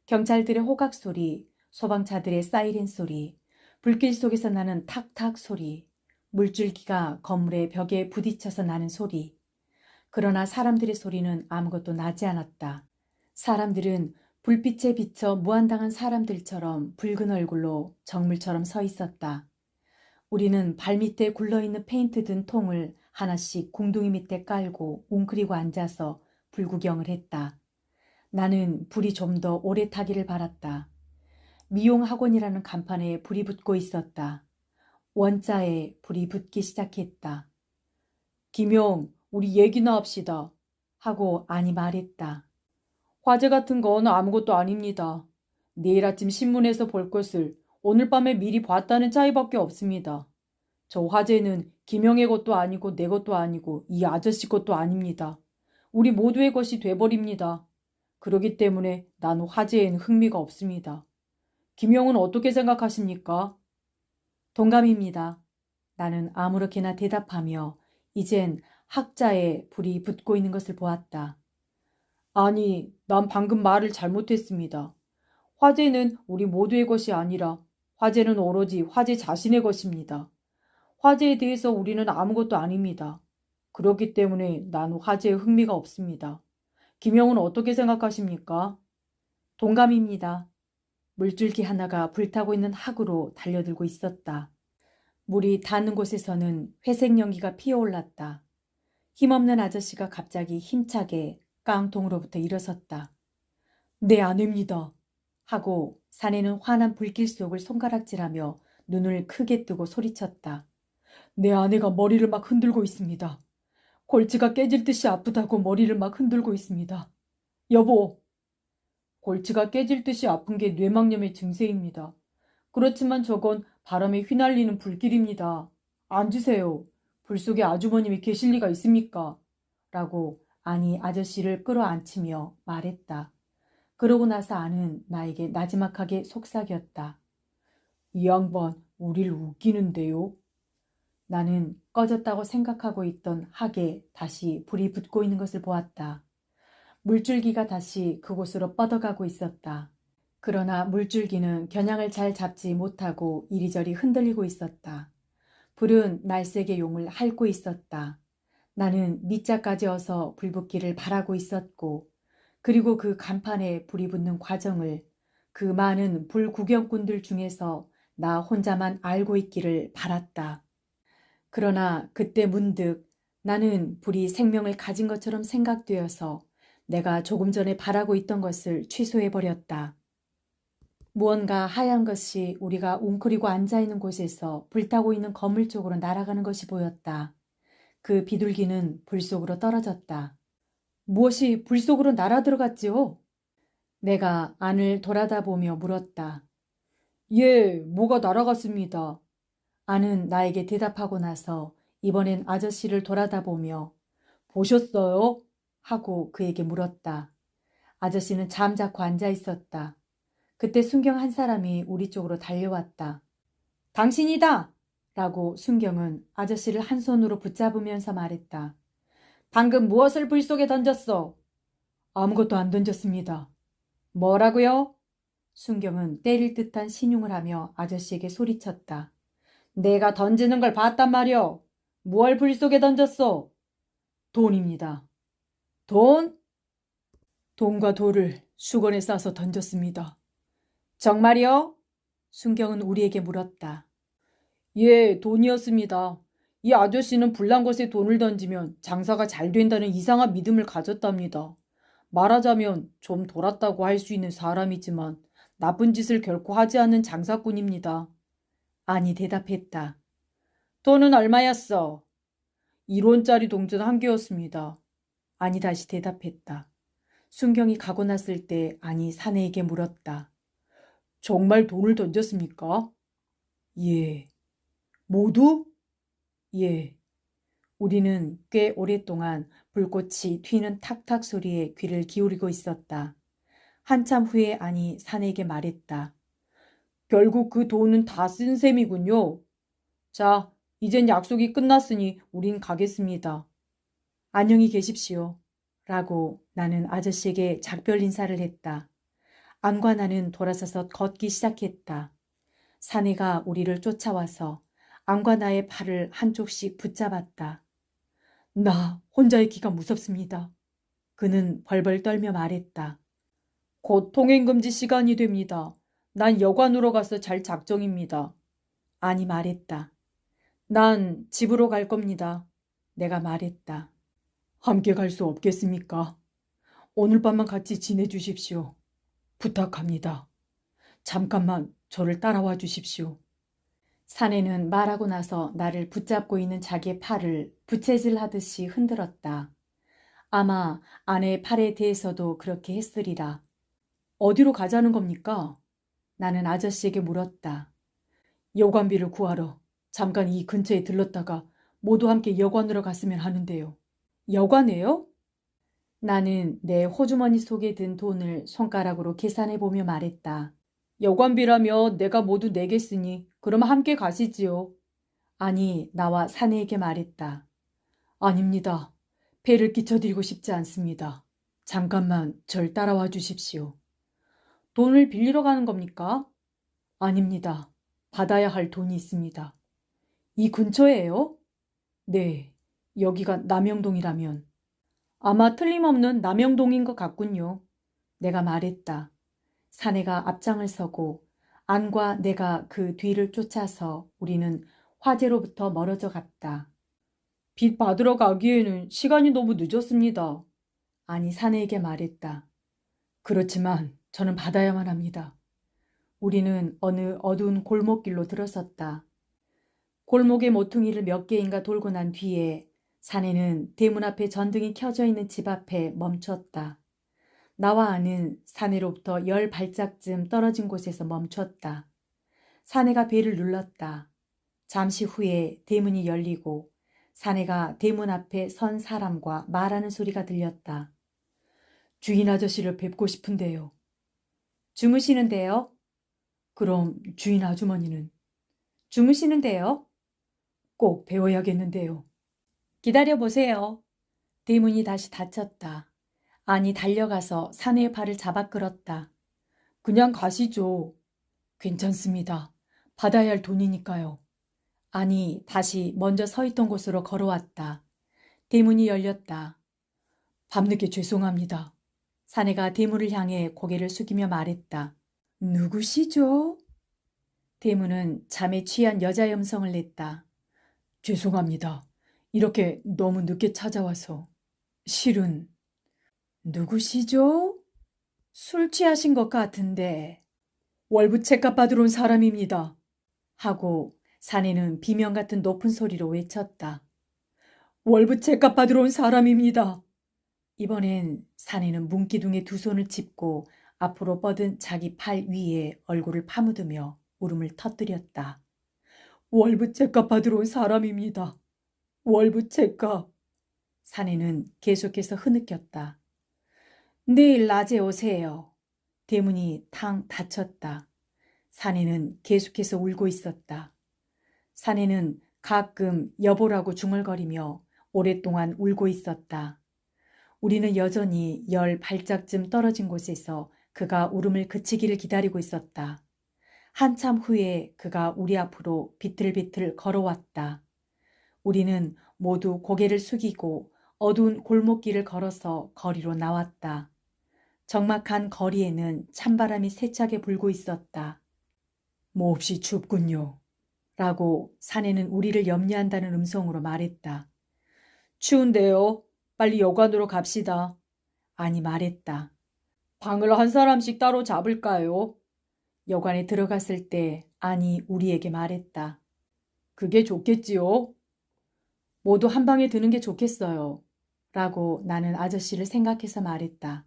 경찰들의 호각 소리, 소방차들의 사이렌 소리, 불길 속에서 나는 탁탁 소리, 물줄기가 건물의 벽에 부딪혀서 나는 소리. 그러나 사람들의 소리는 아무것도 나지 않았다. 사람들은 불빛에 비쳐 무한당한 사람들처럼 붉은 얼굴로 정물처럼 서 있었다. 우리는 발밑에 굴러있는 페인트 든 통을 하나씩 궁둥이 밑에 깔고 웅크리고 앉아서 불구경을 했다. 나는 불이 좀 더 오래 타기를 바랐다. 미용학원이라는 간판에 불이 붙고 있었다. 원자에 불이 붙기 시작했다. 김용, 우리 얘기나 합시다. 하고 아니 말했다. 화재 같은 건 아무것도 아닙니다. 내일 아침 신문에서 볼 것을 오늘 밤에 미리 봤다는 차이밖에 없습니다. 저 화재는 김영의 것도 아니고 내 것도 아니고 이 아저씨 것도 아닙니다. 우리 모두의 것이 돼버립니다. 그러기 때문에 난 화재엔 흥미가 없습니다. 김영은 어떻게 생각하십니까? 동감입니다. 나는 아무렇게나 대답하며 이젠 학자의 불이 붙고 있는 것을 보았다. 아니, 난 방금 말을 잘못했습니다. 화재는 우리 모두의 것이 아니라 화재는 오로지 화재 자신의 것입니다. 화재에 대해서 우리는 아무것도 아닙니다. 그렇기 때문에 나는 화재에 흥미가 없습니다. 김영은 어떻게 생각하십니까? 동감입니다. 물줄기 하나가 불타고 있는 학으로 달려들고 있었다. 물이 닿는 곳에서는 회색 연기가 피어올랐다. 힘없는 아저씨가 갑자기 힘차게 깡통으로부터 일어섰다. 내 아내입니다. 하고 사내는 환한 불길 속을 손가락질하며 눈을 크게 뜨고 소리쳤다. 내 아내가 머리를 막 흔들고 있습니다. 골치가 깨질 듯이 아프다고 머리를 막 흔들고 있습니다. 여보, 골치가 깨질 듯이 아픈 게 뇌막염의 증세입니다. 그렇지만 저건 바람에 휘날리는 불길입니다. 앉으세요. 불 속에 아주버님이 계실 리가 있습니까? 라고 아니 아저씨를 끌어안치며 말했다. 그러고 나서 아는 나에게 나지막하게 속삭였다. 이 양반 우릴 웃기는데요. 나는 꺼졌다고 생각하고 있던 학에 다시 불이 붙고 있는 것을 보았다. 물줄기가 다시 그곳으로 뻗어가고 있었다. 그러나 물줄기는 겨냥을 잘 잡지 못하고 이리저리 흔들리고 있었다. 불은 날쌔게 용을 핥고 있었다. 나는 밑자까지 어서 불 붙기를 바라고 있었고 그리고 그 간판에 불이 붙는 과정을 그 많은 불 구경꾼들 중에서 나 혼자만 알고 있기를 바랐다. 그러나 그때 문득 나는 불이 생명을 가진 것처럼 생각되어서 내가 조금 전에 바라고 있던 것을 취소해버렸다. 무언가 하얀 것이 우리가 웅크리고 앉아있는 곳에서 불타고 있는 건물 쪽으로 날아가는 것이 보였다. 그 비둘기는 불 속으로 떨어졌다. 무엇이 불 속으로 날아들어갔지요? 내가 안을 돌아다보며 물었다. 예, 뭐가 날아갔습니다. 안은 나에게 대답하고 나서 이번엔 아저씨를 돌아다보며 보셨어요? 하고 그에게 물었다. 아저씨는 잠자코 앉아 있었다. 그때 순경 한 사람이 우리 쪽으로 달려왔다. 당신이다! 라고 순경은 아저씨를 한 손으로 붙잡으면서 말했다. 방금 무엇을 불 속에 던졌어? 아무것도 안 던졌습니다. 뭐라고요? 순경은 때릴 듯한 신용을 하며 아저씨에게 소리쳤다. 내가 던지는 걸 봤단 말이오. 무얼 불 속에 던졌어? 돈입니다. 돈? 돈과 돌을 수건에 싸서 던졌습니다. 정말이요? 순경은 우리에게 물었다. 예, 돈이었습니다. 이 아저씨는 불난 것에 돈을 던지면 장사가 잘 된다는 이상한 믿음을 가졌답니다. 말하자면 좀 돌았다고 할 수 있는 사람이지만 나쁜 짓을 결코 하지 않는 장사꾼입니다. 아니 대답했다. 돈은 얼마였어? 1원짜리 동전 한 개였습니다. 아니 다시 대답했다. 순경이 가고 났을 때 아니 사내에게 물었다. 정말 돈을 던졌습니까? 예. 모두? 예. 우리는 꽤 오랫동안 불꽃이 튀는 탁탁 소리에 귀를 기울이고 있었다. 한참 후에 아니 사내에게 말했다. 결국 그 돈은 다 쓴 셈이군요. 자, 이젠 약속이 끝났으니 우린 가겠습니다. 안녕히 계십시오. 라고 나는 아저씨에게 작별 인사를 했다. 안과 나는 돌아서서 걷기 시작했다. 사내가 우리를 쫓아와서 안과 나의 팔을 한쪽씩 붙잡았다. 나 혼자 있기가 무섭습니다. 그는 벌벌 떨며 말했다. 곧 통행금지 시간이 됩니다. 난 여관으로 가서 잘 작정입니다. 아니 말했다. 난 집으로 갈 겁니다. 내가 말했다. 함께 갈 수 없겠습니까? 오늘 밤만 같이 지내주십시오. 부탁합니다. 잠깐만 저를 따라와 주십시오. 사내는 말하고 나서 나를 붙잡고 있는 자기의 팔을 부채질하듯이 흔들었다. 아마 아내의 팔에 대해서도 그렇게 했으리라. 어디로 가자는 겁니까? 나는 아저씨에게 물었다. 여관비를 구하러 잠깐 이 근처에 들렀다가 모두 함께 여관으로 갔으면 하는데요. 여관에요? 나는 내 호주머니 속에 든 돈을 손가락으로 계산해보며 말했다. 여관비라며 내가 모두 내겠으니 그럼 함께 가시지요. 아니 나와 사내에게 말했다. 아닙니다. 폐를 끼쳐드리고 싶지 않습니다. 잠깐만 절 따라와 주십시오. 돈을 빌리러 가는 겁니까? 아닙니다. 받아야 할 돈이 있습니다. 이 근처에요? 네, 여기가 남영동이라면. 아마 틀림없는 남영동인 것 같군요. 내가 말했다. 사내가 앞장을 서고 안과 내가 그 뒤를 쫓아서 우리는 화재로부터 멀어져 갔다. 빚 받으러 가기에는 시간이 너무 늦었습니다. 아니, 사내에게 말했다. 그렇지만 저는 받아야만 합니다. 우리는 어느 어두운 골목길로 들어섰다. 골목의 모퉁이를 몇 개인가 돌고 난 뒤에 사내는 대문 앞에 전등이 켜져 있는 집 앞에 멈췄다. 나와 아는 사내로부터 10발짝쯤 떨어진 곳에서 멈췄다. 사내가 벨을 눌렀다. 잠시 후에 대문이 열리고 사내가 대문 앞에 선 사람과 말하는 소리가 들렸다. 주인 아저씨를 뵙고 싶은데요. 주무시는데요? 그럼 주인 아주머니는? 주무시는데요? 꼭 배워야겠는데요. 기다려보세요. 대문이 다시 닫혔다. 아니 달려가서 사내의 팔을 잡아 끌었다. 그냥 가시죠. 괜찮습니다. 받아야 할 돈이니까요. 아니 다시 먼저 서 있던 곳으로 걸어왔다. 대문이 열렸다. 밤늦게 죄송합니다. 사내가 대문을 향해 고개를 숙이며 말했다. 누구시죠? 대문은 잠에 취한 여자의 음성을 냈다. 죄송합니다. 이렇게 너무 늦게 찾아와서. 실은 누구시죠? 술 취하신 것 같은데. 월부채값 받으러 온 사람입니다. 하고 사내는 비명 같은 높은 소리로 외쳤다. 월부채값 받으러 온 사람입니다. 이번엔 사내는 문기둥에 두 손을 짚고 앞으로 뻗은 자기 팔 위에 얼굴을 파묻으며 울음을 터뜨렸다. 월부채값 받으러 온 사람입니다. 월부채값. 사내는 계속해서 흐느꼈다. 내일 낮에 오세요. 대문이 탕 닫혔다. 사내는 계속해서 울고 있었다. 사내는 가끔 여보라고 중얼거리며 오랫동안 울고 있었다. 우리는 여전히 10발짝쯤 떨어진 곳에서 그가 울음을 그치기를 기다리고 있었다. 한참 후에 그가 우리 앞으로 비틀비틀 걸어왔다. 우리는 모두 고개를 숙이고 어두운 골목길을 걸어서 거리로 나왔다. 적막한 거리에는 찬바람이 세차게 불고 있었다. 몹시 춥군요. 라고 사내는 우리를 염려한다는 음성으로 말했다. 추운데요. 빨리 여관으로 갑시다. 아니 말했다. 방을 한 사람씩 따로 잡을까요? 여관에 들어갔을 때 아니 우리에게 말했다. 그게 좋겠지요. 모두 한 방에 드는 게 좋겠어요. 라고 나는 아저씨를 생각해서 말했다.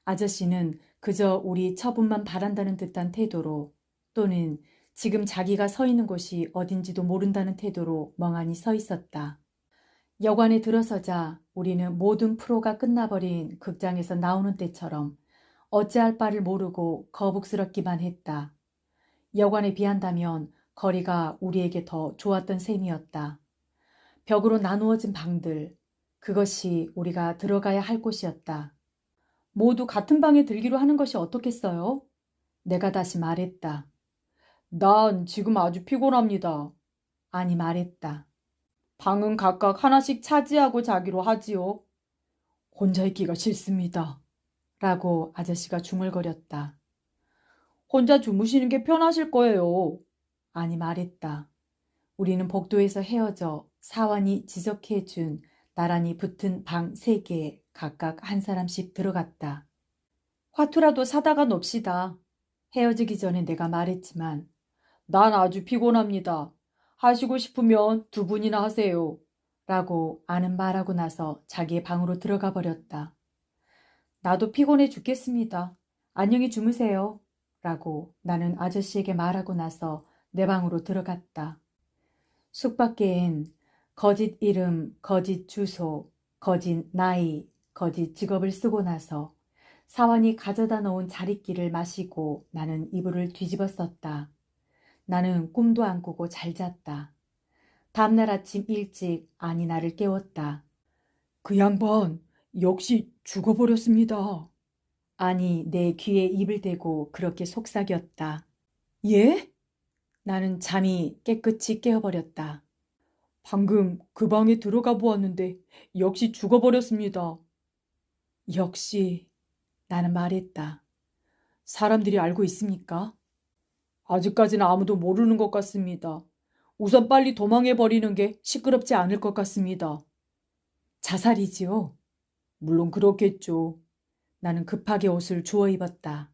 아저씨는 그저 우리 처분만 바란다는 듯한 태도로 또는 지금 자기가 서 있는 곳이 어딘지도 모른다는 태도로 멍하니 서 있었다. 여관에 들어서자 우리는 모든 프로가 끝나버린 극장에서 나오는 때처럼 어찌할 바를 모르고 거북스럽기만 했다. 여관에 비한다면 거리가 우리에게 더 좋았던 셈이었다. 벽으로 나누어진 방들, 그것이 우리가 들어가야 할 곳이었다. 모두 같은 방에 들기로 하는 것이 어떻겠어요? 내가 다시 말했다. 난 지금 아주 피곤합니다. 아니 말했다. 방은 각각 하나씩 차지하고 자기로 하지요. 혼자 있기가 싫습니다. 라고 아저씨가 중얼거렸다. 혼자 주무시는 게 편하실 거예요. 아니 말했다. 우리는 복도에서 헤어져 사원이 지적해준 나란히 붙은 방 3개에 각각 한 사람씩 들어갔다. 화투라도 사다가 놉시다. 헤어지기 전에 내가 말했지만 난 아주 피곤합니다. 하시고 싶으면 2분이나 하세요. 라고 아는 말하고 나서 자기의 방으로 들어가 버렸다. 나도 피곤해 죽겠습니다. 안녕히 주무세요. 라고 나는 아저씨에게 말하고 나서 내 방으로 들어갔다. 숙박계엔 거짓 이름, 거짓 주소, 거짓 나이, 거짓 직업을 쓰고 나서 사원이 가져다 놓은 자릿기를 마시고 나는 이불을 뒤집어 썼다. 나는 꿈도 안 꾸고 잘 잤다. 다음날 아침 일찍 아니 나를 깨웠다. 그 양반 역시 죽어버렸습니다. 아니, 내 귀에 입을 대고 그렇게 속삭였다. 예? 나는 잠이 깨끗이 깨어버렸다. 방금 그 방에 들어가 보았는데 역시 죽어버렸습니다. 역시, 나는 말했다. 사람들이 알고 있습니까? 아직까지는 아무도 모르는 것 같습니다. 우선 빨리 도망해버리는 게 시끄럽지 않을 것 같습니다. 자살이지요? 물론 그렇겠죠. 나는 급하게 옷을 주워 입었다.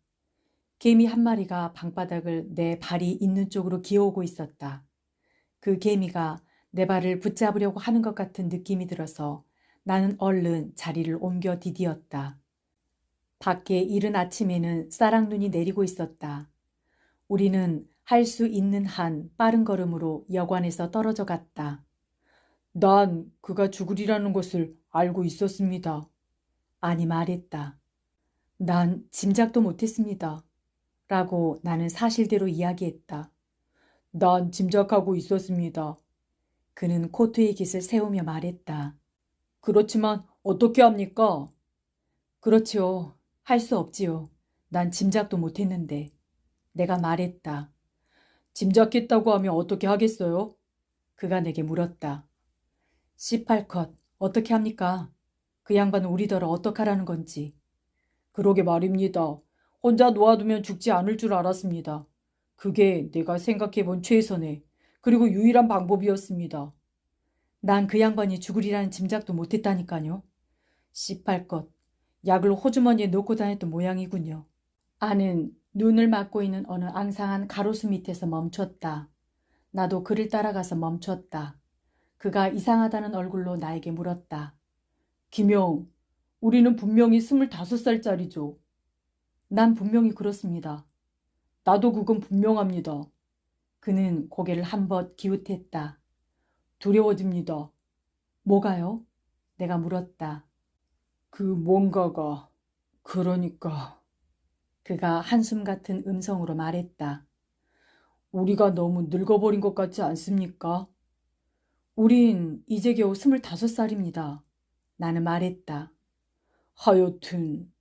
개미 한 마리가 방바닥을 내 발이 있는 쪽으로 기어오고 있었다. 그 개미가 내 발을 붙잡으려고 하는 것 같은 느낌이 들어서 나는 얼른 자리를 옮겨 디디었다. 밖에 이른 아침에는 싸락눈이 내리고 있었다. 우리는 할 수 있는 한 빠른 걸음으로 여관에서 떨어져 갔다. 난 그가 죽으리라는 것을 알고 있었습니다. 아니 말했다. 난 짐작도 못했습니다. 라고 나는 사실대로 이야기했다. 난 짐작하고 있었습니다. 그는 코트의 깃을 세우며 말했다. 그렇지만 어떻게 합니까? 그렇지요. 할 수 없지요. 난 짐작도 못했는데. 내가 말했다. 짐작했다고 하면 어떻게 하겠어요? 그가 내게 물었다. 18컷 어떻게 합니까? 그 양반은 우리더러 어떡하라는 건지. 그러게 말입니다. 혼자 놓아두면 죽지 않을 줄 알았습니다. 그게 내가 생각해본 최선의 그리고 유일한 방법이었습니다. 난 그 양반이 죽으리라는 짐작도 못했다니까요. 18것 약을 호주머니에 넣고 다녔던 모양이군요. 아는 눈을 막고 있는 어느 앙상한 가로수 밑에서 멈췄다. 나도 그를 따라가서 멈췄다. 그가 이상하다는 얼굴로 나에게 물었다. 김영, 우리는 분명히 25살짜리죠. 난 분명히 그렇습니다. 나도 그건 분명합니다. 그는 고개를 한번 기웃했다. 두려워집니다. 뭐가요? 내가 물었다. 그 뭔가가, 그러니까. 그가 한숨 같은 음성으로 말했다. 우리가 너무 늙어버린 것 같지 않습니까? 우린 이제 겨우 25살입니다. 나는 말했다. 하여튼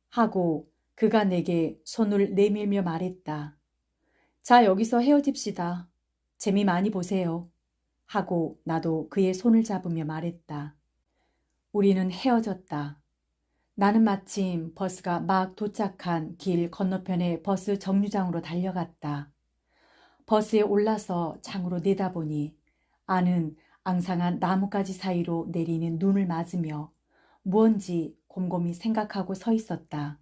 하고 그가 내게 손을 내밀며 말했다. 자, 여기서 헤어집시다. 재미 많이 보세요. 하고 나도 그의 손을 잡으며 말했다. 우리는 헤어졌다. 나는 마침 버스가 막 도착한 길 건너편의 버스 정류장으로 달려갔다. 버스에 올라서 창으로 내다보니 아는 앙상한 나뭇가지 사이로 내리는 눈을 맞으며 무언지 곰곰이 생각하고 서 있었다.